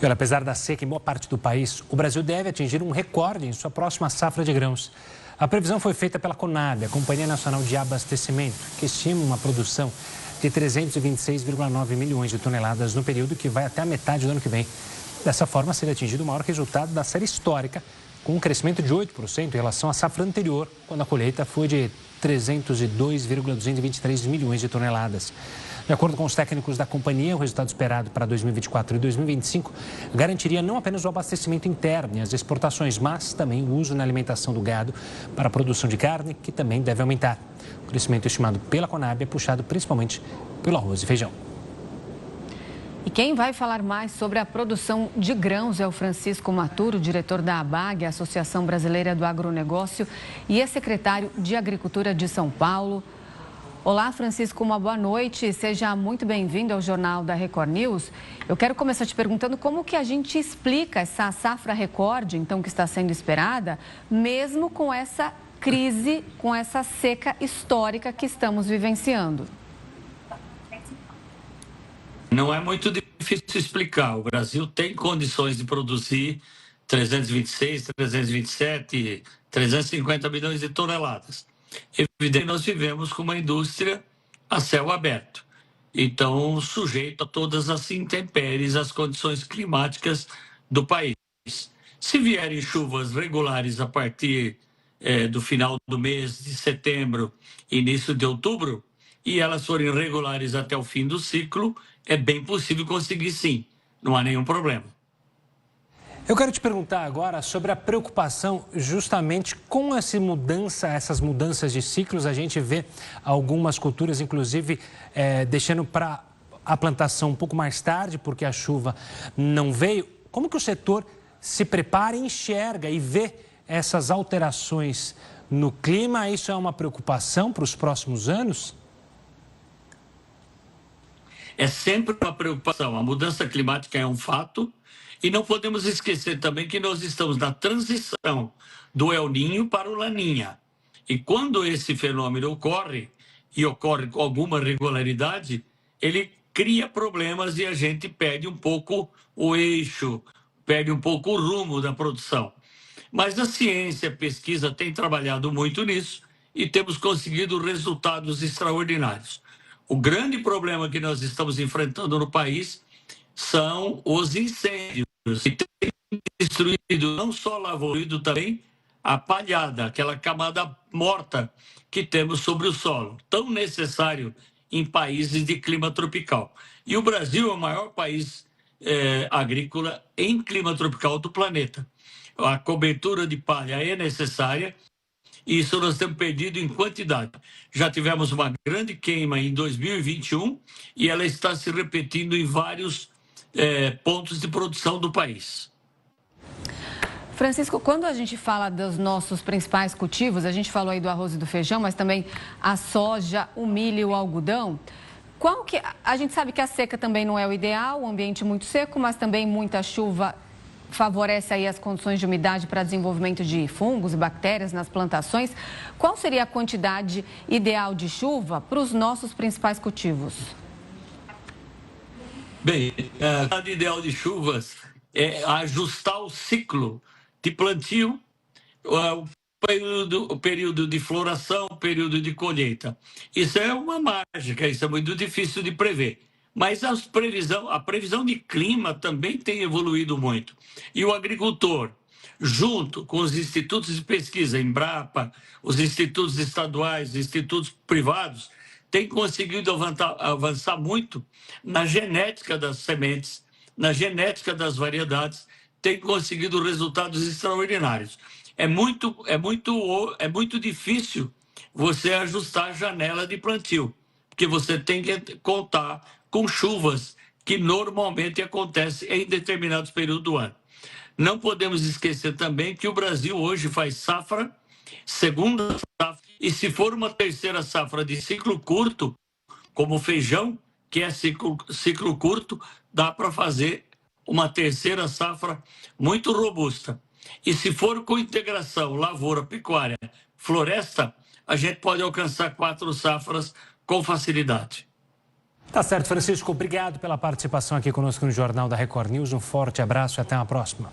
E olha, apesar da seca em boa parte do país, o Brasil deve atingir um recorde em sua próxima safra de grãos. A previsão foi feita pela Conab, a Companhia Nacional de Abastecimento, que estima uma produção de 326,9 milhões de toneladas no período que vai até a metade do ano que vem. Dessa forma, seria atingido o maior resultado da série histórica, com um crescimento de 8% em relação à safra anterior, quando a colheita foi de 302,223 milhões de toneladas. De acordo com os técnicos da companhia, o resultado esperado para 2024 e 2025 garantiria não apenas o abastecimento interno e as exportações, mas também o uso na alimentação do gado para a produção de carne, que também deve aumentar. O crescimento estimado pela Conab é puxado principalmente pelo arroz e feijão. E quem vai falar mais sobre a produção de grãos é o Francisco Maturo, diretor da ABAG, Associação Brasileira do Agronegócio, e é secretário de Agricultura de São Paulo. Olá, Francisco, uma boa noite. Seja muito bem-vindo ao Jornal da Record News. Eu quero começar te perguntando como que a gente explica essa safra recorde, então, que está sendo esperada, mesmo com essa crise, com essa seca histórica que estamos vivenciando. Não é muito difícil explicar. O Brasil tem condições de produzir 326, 327, 350 milhões de toneladas. Evidente que nós vivemos com uma indústria a céu aberto. Então, sujeito a todas as intempéries, as condições climáticas do país. Se vierem chuvas regulares a partir do final do mês de setembro, início de outubro, e elas forem regulares até o fim do ciclo, é bem possível conseguir sim, não há nenhum problema. Eu quero te perguntar agora sobre a preocupação justamente com essas mudanças de ciclos. A gente vê algumas culturas, inclusive, deixando para a plantação um pouco mais tarde, porque a chuva não veio. Como que o setor se prepara, enxerga e vê essas alterações no clima? Isso é uma preocupação para os próximos anos? É sempre uma preocupação. A mudança climática é um fato e não podemos esquecer também que nós estamos na transição do El Niño para o Laninha. E quando esse fenômeno ocorre, e ocorre com alguma regularidade, ele cria problemas e a gente perde um pouco o eixo, perde um pouco o rumo da produção. Mas a ciência, a pesquisa tem trabalhado muito nisso e temos conseguido resultados extraordinários. O grande problema que nós estamos enfrentando no país são os incêndios, que têm destruído não só a lavoura, também a palhada, aquela camada morta que temos sobre o solo, tão necessário em países de clima tropical. E o Brasil é o maior país agrícola em clima tropical do planeta. A cobertura de palha é necessária. Isso nós temos perdido em quantidade. Já tivemos uma grande queima em 2021 e ela está se repetindo em vários pontos de produção do país. Francisco, quando a gente fala dos nossos principais cultivos, a gente falou aí do arroz e do feijão, mas também a soja, o milho e o algodão. A gente sabe que a seca também não é o ideal, o ambiente muito seco, mas também muita chuva favorece aí as condições de umidade para desenvolvimento de fungos e bactérias nas plantações. Qual seria a quantidade ideal de chuva para os nossos principais cultivos? Bem, a quantidade ideal de chuvas é ajustar o ciclo de plantio, o período de floração, o período de colheita. Isso é uma mágica, isso é muito difícil de prever. Mas a previsão de clima também tem evoluído muito. E o agricultor, junto com os institutos de pesquisa, Embrapa, os institutos estaduais, os institutos privados, tem conseguido avançar muito na genética das sementes, na genética das variedades, tem conseguido resultados extraordinários. É muito difícil você ajustar a janela de plantio, porque você tem que contar com chuvas que normalmente acontecem em determinados períodos do ano. Não podemos esquecer também que o Brasil hoje faz safra, segunda safra, e se for uma terceira safra de ciclo curto, como o feijão, que é ciclo curto, dá para fazer uma terceira safra muito robusta. E se for com integração lavoura, pecuária, floresta, a gente pode alcançar 4 safras com facilidade. Tá certo, Francisco. Obrigado pela participação aqui conosco no Jornal da Record News. Um forte abraço e até a próxima.